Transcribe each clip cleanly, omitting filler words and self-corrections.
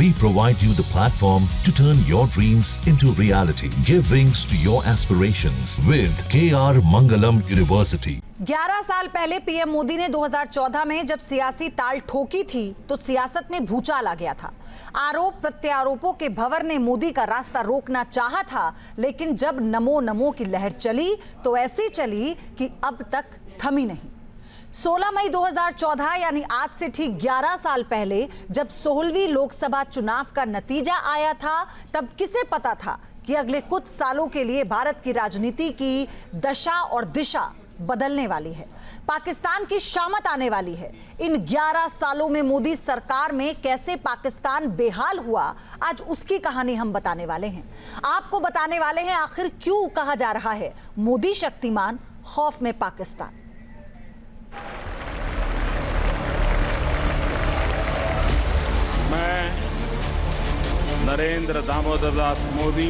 We provide you the platform to turn your dreams into reality. Give wings to your aspirations with KR Mangalam University. 11 साल पहले PM Modi ने 2014 में जब सियासी ताल ठोकी थी तो सियासत में भूचाल आ गया था। आरोप प्रत्यारोपों के भंवर ने मोदी का रास्ता रोकना चाहा था, लेकिन जब नमो नमो की लहर चली तो ऐसी चली कि अब तक थमी नहीं। 16 मई 2014 यानी आज से ठीक 11 साल पहले जब 16वीं लोकसभा चुनाव का नतीजा आया था, तब किसे पता था कि अगले कुछ सालों के लिए भारत की राजनीति की दशा और दिशा बदलने वाली है, पाकिस्तान की शामत आने वाली है। इन 11 सालों में मोदी सरकार में कैसे पाकिस्तान बेहाल हुआ, आज उसकी कहानी हम बताने वाले हैं। आपको बताने वाले हैं आखिर क्यों कहा जा रहा है मोदी शक्तिमान, खौफ में पाकिस्तान। मैं नरेंद्र दामोदर दास मोदी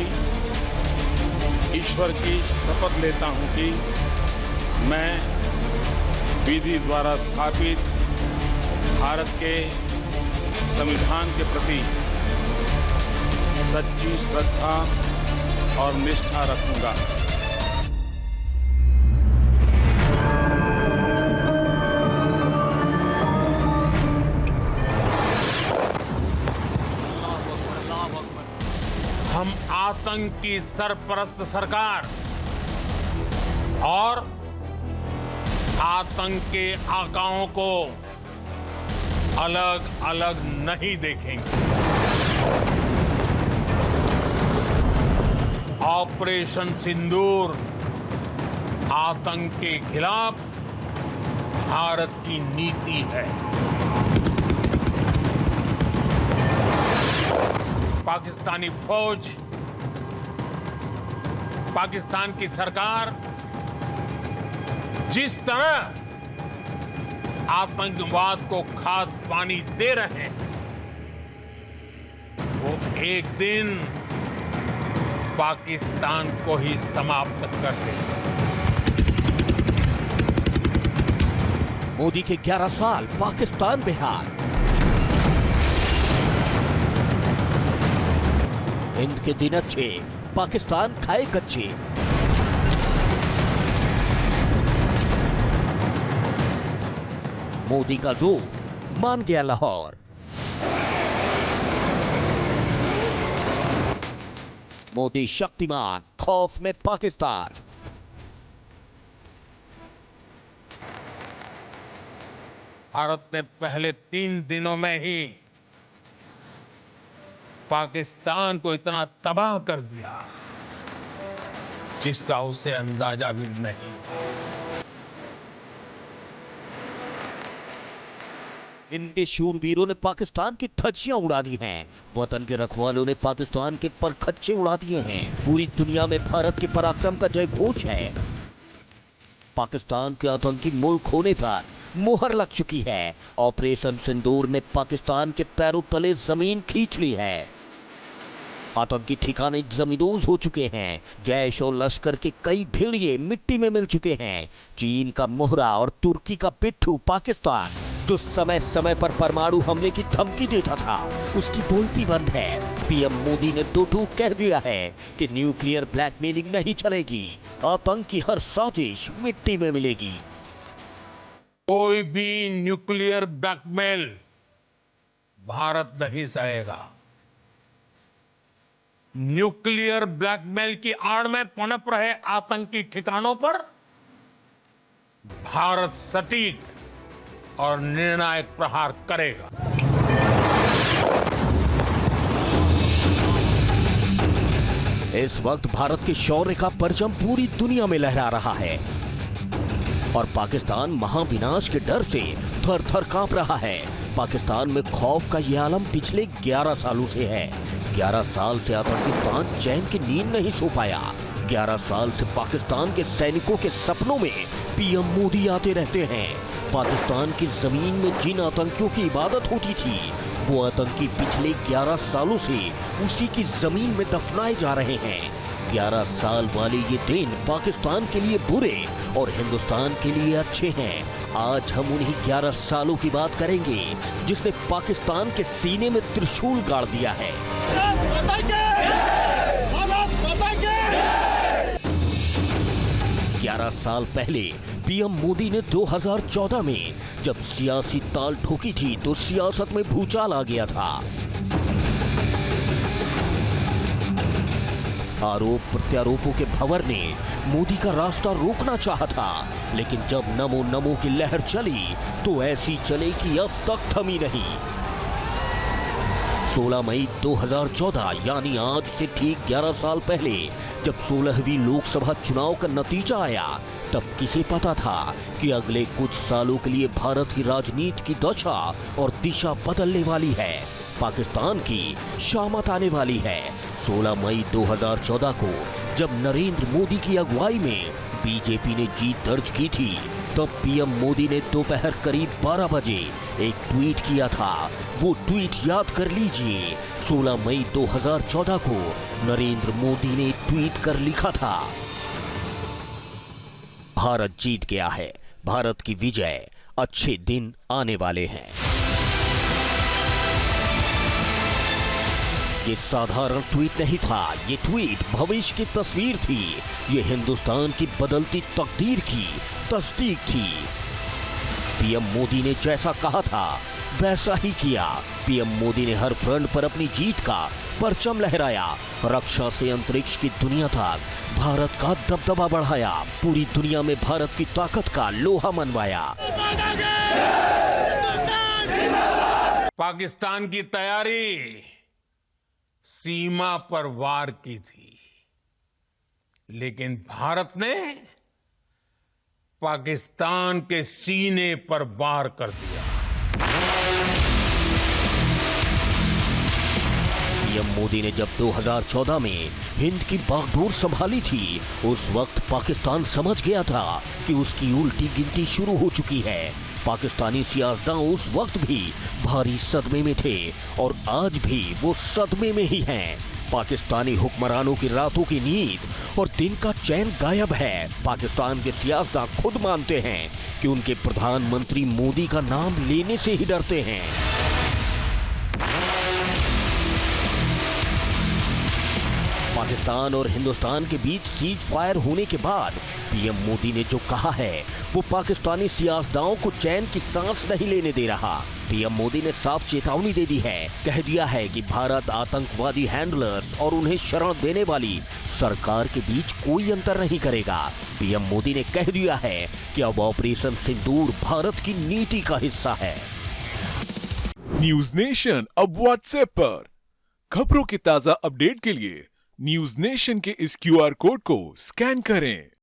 ईश्वर की शपथ लेता हूं कि मैं विधि द्वारा स्थापित भारत के संविधान के प्रति सच्ची श्रद्धा और निष्ठा रखूंगा। हम आतंक की सरपरस्त सरकार और आतंक के आकाओं को अलग अलग नहीं देखेंगे। ऑपरेशन सिंदूर आतंक के खिलाफ भारत की नीति है। पाकिस्तानी फौज, पाकिस्तान की सरकार जिस तरह आतंकवाद को खाद पानी दे रहे हैं, वो एक दिन पाकिस्तान को ही समाप्त कर देगा। मोदी के 11 साल पाकिस्तान बेहाल। हिंद के दिन अच्छे, पाकिस्तान खाए कच्चे। मोदी का जोर मान गया लाहौर। मोदी शक्तिमान, खौफ में पाकिस्तान। भारत ने पहले 3 दिनों में ही पाकिस्तान को इतना तबाह कर दिया जिसका उसे अंदाजा भी नहीं। इनके शूरवीरों ने पाकिस्तान की धज्जियां उड़ा दी हैं। वतन के रखवालों ने पाकिस्तान के परखच्चे उड़ा दिए हैं। पूरी दुनिया में भारत के पराक्रम का जय घोष है। पाकिस्तान के आतंकी मुल्क होने पर मोहर लग चुकी है। ऑपरेशन सिंदूर ने पाकिस्तान के पैरों तले जमीन खींच ली है। आतंकी ठिकाने जमींदोज हो चुके हैं। जैश और लश्कर के कई भेड़िए मिट्टी में मिल चुके हैं। चीन का मोहरा और तुर्की का पिट्ठू पाकिस्तान, जो समय समय पर परमाणु हमले की धमकी देता था, उसकी बोलती बंद है। पीएम मोदी ने दो टूक कह दिया है कि न्यूक्लियर ब्लैकमेलिंग नहीं चलेगी। आतंक की हर साजिश मिट्टी में मिलेगी। कोई भी न्यूक्लियर ब्लैकमेल भारत नहीं सहेगा। न्यूक्लियर ब्लैकमेल की आड़ में पनप रहे आतंकी ठिकानों पर भारत सटीक और निर्णायक प्रहार करेगा। इस वक्त भारत के शौर्य का परचम पूरी दुनिया में लहरा रहा है और पाकिस्तान महाविनाश के डर से थर थर कांप रहा है। पाकिस्तान में खौफ का यह आलम पिछले 11 सालों से है। 11 साल से पाकिस्तान चैन की नींद नहीं सो पाया। 11 साल से पाकिस्तान के सैनिकों के सपनों में पीएम मोदी आते रहते हैं। पाकिस्तान की जमीन में जिन आतंकियों की इबादत होती थी, वो आतंकी पिछले 11 सालों से उसी की जमीन में दफनाए जा रहे हैं। 11 साल वाले ये दिन पाकिस्तान के लिए बुरे और हिंदुस्तान के लिए अच्छे हैं। आज हम उन्हीं 11 सालों की बात करेंगे जिसने पाकिस्तान के सीने में त्रिशूल गाड़ दिया है। 11 साल पहले पीएम मोदी ने 2014 में जब सियासी ताल ठोकी थी तो सियासत में भूचाल आ गया था। आरोप प्रत्यारोपों के भंवर ने मोदी का रास्ता रोकना चाहा था, लेकिन जब नमो नमो की लहर चली तो ऐसी चले कि अब तक थमी नहीं। 16 मई 2014 यानी आज से ठीक 11 साल पहले जब 16वीं लोकसभा चुनाव का नतीजा आया, तब किसे पता था कि अगले कुछ सालों के लिए भारत की राजनीति की दशा और दिशा बदलने वाली है। पाकिस्तान की शामत आने वाली है। 16 मई 2014 को जब नरेंद्र मोदी की अगुवाई में बीजेपी ने जीत दर्ज की थी, तब पीएम मोदी ने दोपहर करीब 12 बजे एक ट्वीट किया था। वो ट्वीट याद कर लीजिए। 16 मई 2014 को नरेंद्र मोदी ने ट्वीट कर लिखा था, भारत जीत गया है, भारत की विजय, अच्छे दिन आने वाले हैं। ये साधारण ट्वीट नहीं था, ये ट्वीट भविष्य की तस्वीर थी। ये हिंदुस्तान की बदलती तकदीर की तस्दीक थी। पीएम मोदी ने जैसा कहा था वैसा ही किया। पीएम मोदी ने हर फ्रंट पर अपनी जीत का परचम लहराया। रक्षा से अंतरिक्ष की दुनिया तक भारत का दबदबा बढ़ाया। पूरी दुनिया में भारत की ताकत का लोहा मनवाया। पाकिस्तान की तैयारी सीमा पर वार की थी, लेकिन भारत ने पाकिस्तान के सीने पर वार कर दिया। पीएम मोदी ने जब 2014 में हिंद की बागडोर संभाली थी, उस वक्त पाकिस्तान समझ गया था कि उसकी उल्टी गिनती शुरू हो चुकी है। पाकिस्तानी सियासतदान उस वक्त भी भारी सदमे में थे और आज भी वो सदमे में ही हैं। पाकिस्तानी हुक्मरानों की रातों की नींद और दिन का चैन गायब है। पाकिस्तान के सियासतदान खुद मानते हैं कि उनके प्रधानमंत्री मोदी का नाम लेने से ही डरते हैं। पाकिस्तान और हिंदुस्तान के बीच सीज फायर होने के बाद पीएम मोदी ने जो कहा है वो पाकिस्तानी सियासतदानों को चैन की सांस नहीं लेने दे रहा। पीएम मोदी ने साफ चेतावनी दे दी है, कह दिया है कि भारत आतंकवादी हैंडलर्स और उन्हें शरण देने वाली सरकार के बीच कोई अंतर नहीं करेगा। पीएम मोदी ने कह दिया है कि अब ऑपरेशन सिंदूर भारत की नीति का हिस्सा है। न्यूज नेशन अब व्हाट्सएप पर खबरों की ताजा अपडेट के लिए न्यूज नेशन के इस QR कोड को स्कैन करें।